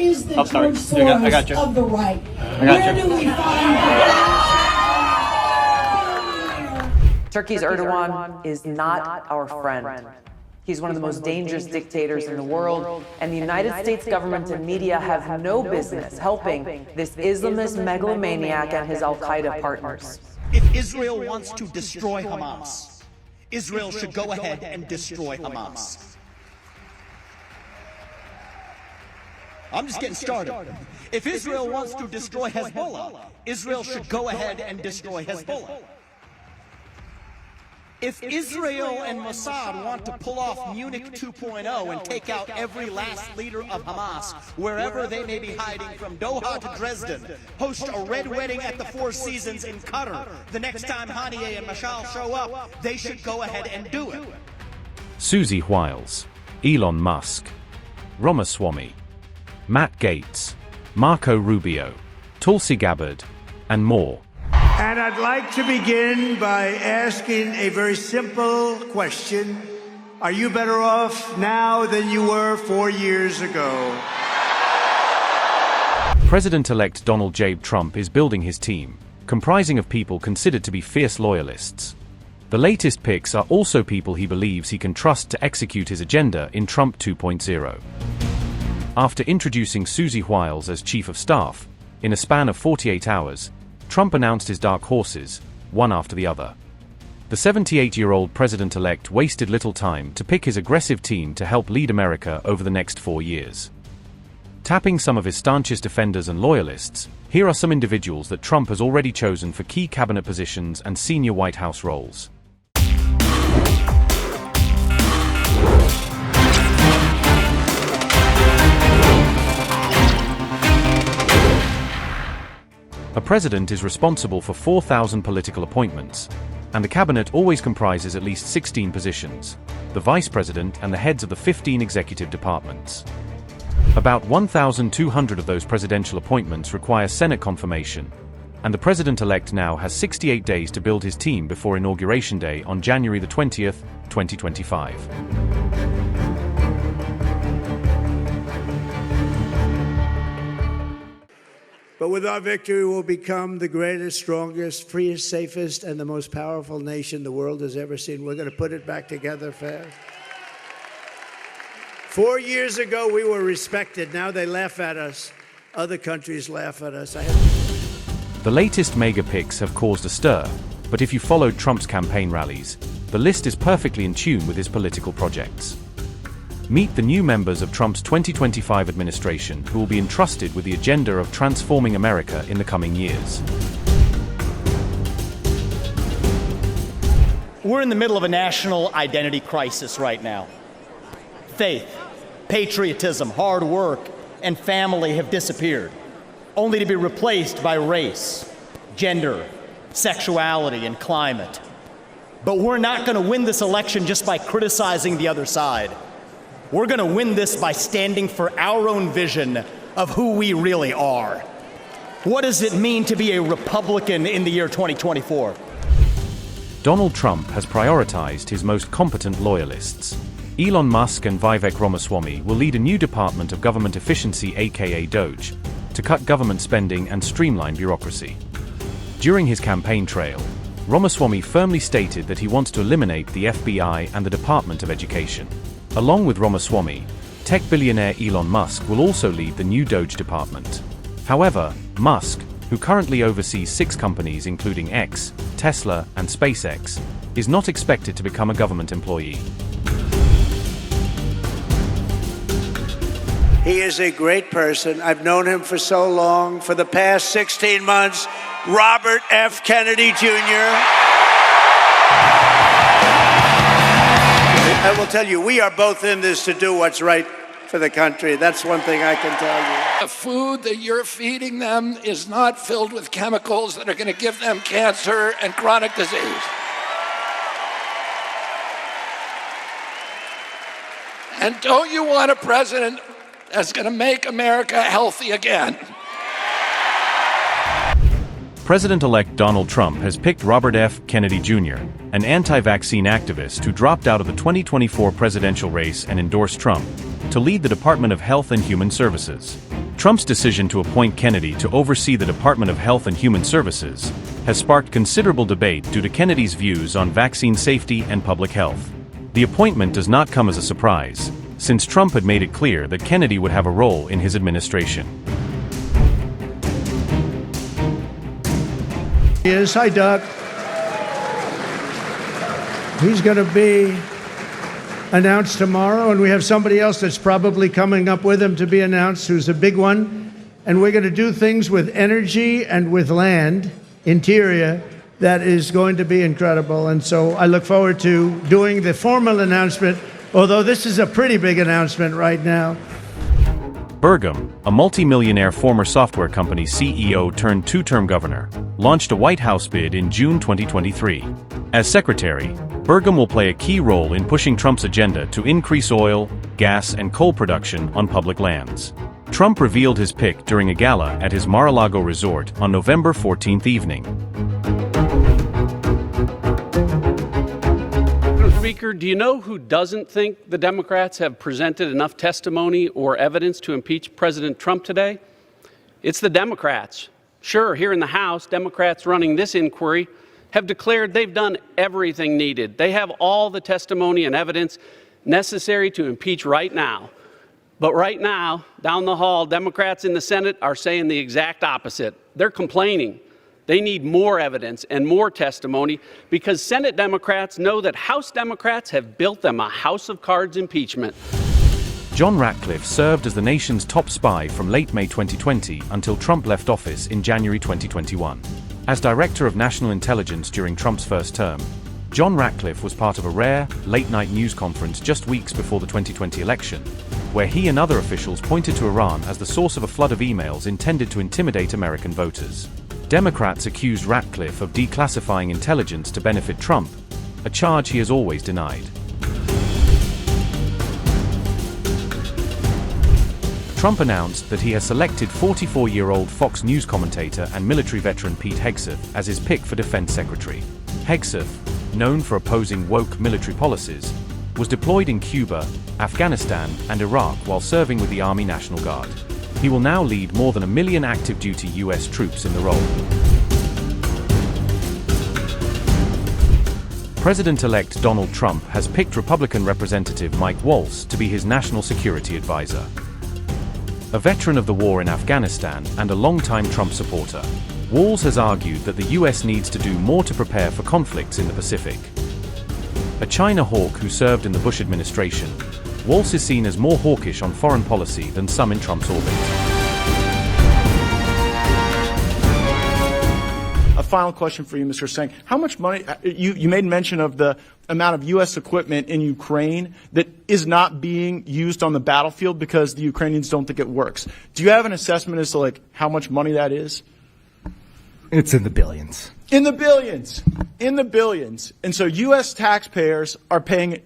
is the George Soros of the right? Where do we find Turkey's Erdogan is not our friend. He's one of the most dangerous dictators in the world, and the United States government and media have no business helping this Islamist megalomaniac and his al-Qaeda partners. If Israel wants to destroy Hamas, Israel should go ahead and destroy Hamas. I'm just getting started. If Israel wants to destroy Hezbollah, Israel should go ahead and destroy Hezbollah. If Israel and Mossad want to pull off Munich 2.0 and take out every last leader of Hamas, wherever they may be hiding from Doha to Dresden, host a red wedding at the Four Seasons in Qatar, the next time Haniyeh and Mashal show up, they should go ahead and do it. Susie, Wiles, Elon Musk, Ramaswamy, Matt Gaetz, Marco Rubio, Tulsi Gabbard, and more. And I'd like to begin by asking a very simple question. Are you better off now than you were 4 years ago? President-elect Donald J. Trump is building his team, comprising of people considered to be fierce loyalists. The latest picks are also people he believes he can trust to execute his agenda in Trump 2.0. After introducing Susie Wiles as chief of staff, in a span of 48 hours, Trump announced his dark horses, one after the other. The 78-year-old president-elect wasted little time to pick his aggressive team to help lead America over the next 4 years. Tapping some of his staunchest defenders and loyalists, here are some individuals that Trump has already chosen for key cabinet positions and senior White House roles. A president is responsible for 4,000 political appointments, and the cabinet always comprises at least 16 positions, the vice president and the heads of the 15 executive departments. About 1,200 of those presidential appointments require Senate confirmation, and the president-elect now has 68 days to build his team before Inauguration Day on January the 20th, 2025. But with our victory, we'll become the greatest, strongest, freest, safest, and the most powerful nation the world has ever seen. We're going to put it back together fast. 4 years ago, we were respected. Now they laugh at us. Other countries laugh at us. The latest mega picks have caused a stir, but if you followed Trump's campaign rallies, the list is perfectly in tune with his political projects. Meet the new members of Trump's 2025 administration who will be entrusted with the agenda of transforming America in the coming years. We're in the middle of a national identity crisis right now. Faith, patriotism, hard work, and family have disappeared, only to be replaced by race, gender, sexuality, and climate. But we're not going to win this election just by criticizing the other side. We're going to win this by standing for our own vision of who we really are. What does it mean to be a Republican in the year 2024? Donald Trump has prioritized his most competent loyalists. Elon Musk and Vivek Ramaswamy will lead a new Department of Government Efficiency, aka DOGE, to cut government spending and streamline bureaucracy. During his campaign trail, Ramaswamy firmly stated that he wants to eliminate the FBI and the Department of Education. Along with Ramaswamy, tech billionaire Elon Musk will also lead the new DOGE department. However, Musk, who currently oversees 6 companies including X, Tesla, and SpaceX, is not expected to become a government employee. He is a great person. I've known him for so long. For the past 16 months, Robert F. Kennedy Jr. I will tell you, we are both in this to do what's right for the country. That's one thing I can tell you. The food that you're feeding them is not filled with chemicals that are going to give them cancer and chronic disease. And don't you want a president that's going to make America healthy again? President-elect Donald Trump has picked Robert F. Kennedy Jr., an anti-vaccine activist who dropped out of the 2024 presidential race and endorsed Trump, to lead the Department of Health and Human Services. Trump's decision to appoint Kennedy to oversee the Department of Health and Human Services has sparked considerable debate due to Kennedy's views on vaccine safety and public health. The appointment does not come as a surprise, since Trump had made it clear that Kennedy would have a role in his administration. Yes, hi, Doc. He's going to be announced tomorrow, and we have somebody else that's probably coming up with him to be announced, who's a big one. And we're going to do things with energy and with land, interior, that is going to be incredible. And so I look forward to doing the formal announcement, although this is a pretty big announcement right now. Burgum, a multi-millionaire former software company CEO turned two-term governor, launched a White House bid in June 2023. As secretary, Burgum will play a key role in pushing Trump's agenda to increase oil, gas, and coal production on public lands. Trump revealed his pick during a gala at his Mar-a-Lago resort on November 14th evening. Speaker, do you know who doesn't think the Democrats have presented enough testimony or evidence to impeach President Trump today? It's the Democrats. Sure, here in the House, Democrats running this inquiry have declared they've done everything needed. They have all the testimony and evidence necessary to impeach right now. But right now, down the hall, Democrats in the Senate are saying the exact opposite. They're complaining. They need more evidence and more testimony because Senate Democrats know that House Democrats have built them a house of cards impeachment. John Ratcliffe served as the nation's top spy from late May 2020 until Trump left office in January 2021. As Director of National Intelligence during Trump's first term, John Ratcliffe was part of a rare, late-night news conference just weeks before the 2020 election, where he and other officials pointed to Iran as the source of a flood of emails intended to intimidate American voters. Democrats accused Ratcliffe of declassifying intelligence to benefit Trump, a charge he has always denied. Trump announced that he has selected 44-year-old Fox News commentator and military veteran Pete Hegseth as his pick for defense secretary. Hegseth, known for opposing woke military policies, was deployed in Cuba, Afghanistan, and Iraq while serving with the Army National Guard. He will now lead more than 1 million active duty U.S. troops in the role. President-elect Donald Trump has picked Republican Representative Mike Waltz to be his national security advisor. A veteran of the war in Afghanistan and a longtime Trump supporter, Waltz has argued that the U.S. needs to do more to prepare for conflicts in the Pacific. A China hawk who served in the Bush administration, Waltz is seen as more hawkish on foreign policy than some in Trump's orbit. A final question for you, Mr. Singh. How much money, you made mention of the amount of U.S. equipment in Ukraine that is not being used on the battlefield because the Ukrainians don't think it works. Do you have an assessment as to how much money that is? It's in the billions. In the billions. In the billions. And so U.S. taxpayers are paying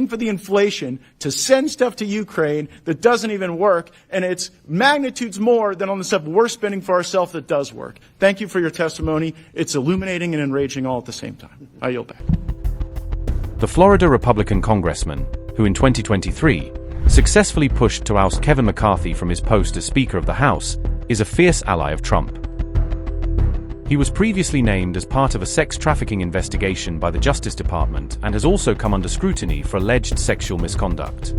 for the inflation to send stuff to Ukraine that doesn't even work, and it's magnitudes more than on the stuff we're spending for ourselves that does work. Thank you for your testimony. It's illuminating and enraging all at the same time. I yield back. The Florida Republican congressman, who in 2023 successfully pushed to oust Kevin McCarthy from his post as Speaker of the House, is a fierce ally of Trump. He was previously named as part of a sex trafficking investigation by the Justice Department and has also come under scrutiny for alleged sexual misconduct.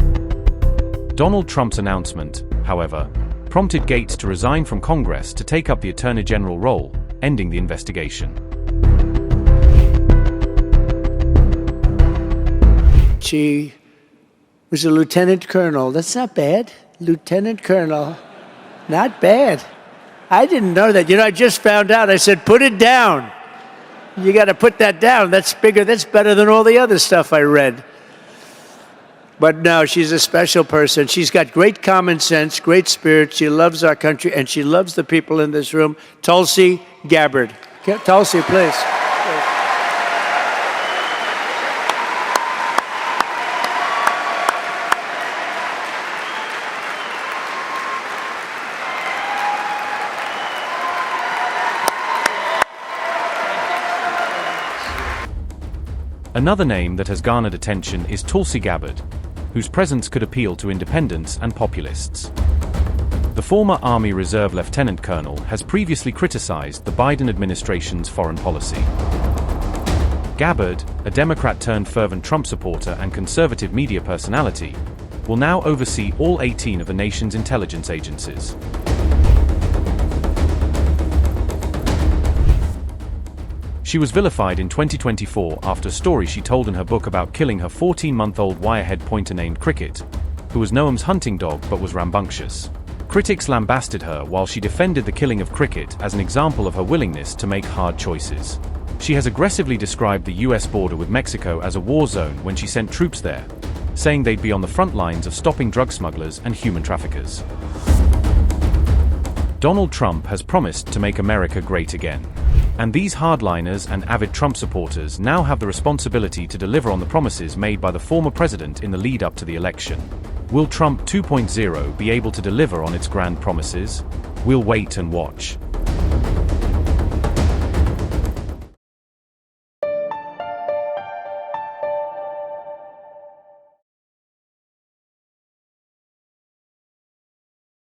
Donald Trump's announcement, however, prompted Gates to resign from Congress to take up the Attorney General role, ending the investigation. She was a lieutenant colonel. That's not bad. Lieutenant colonel. Not bad. I didn't know that. I just found out. I said, put it down. You got to put that down. That's bigger. That's better than all the other stuff I read. But no, she's a special person. She's got great common sense, great spirit. She loves our country, and she loves the people in this room. Tulsi Gabbard. Tulsi, please. Another name that has garnered attention is Tulsi Gabbard, whose presence could appeal to independents and populists. The former Army Reserve Lieutenant Colonel has previously criticized the Biden administration's foreign policy. Gabbard, a Democrat-turned-fervent Trump supporter and conservative media personality, will now oversee all 18 of the nation's intelligence agencies. She was vilified in 2024 after a story she told in her book about killing her 14-month-old wirehead pointer named Cricket, who was Noam's hunting dog but was rambunctious. Critics lambasted her while she defended the killing of Cricket as an example of her willingness to make hard choices. She has aggressively described the US border with Mexico as a war zone when she sent troops there, saying they'd be on the front lines of stopping drug smugglers and human traffickers. Donald Trump has promised to make America great again. And these hardliners and avid Trump supporters now have the responsibility to deliver on the promises made by the former president in the lead-up to the election. Will Trump 2.0 be able to deliver on its grand promises? We'll wait and watch.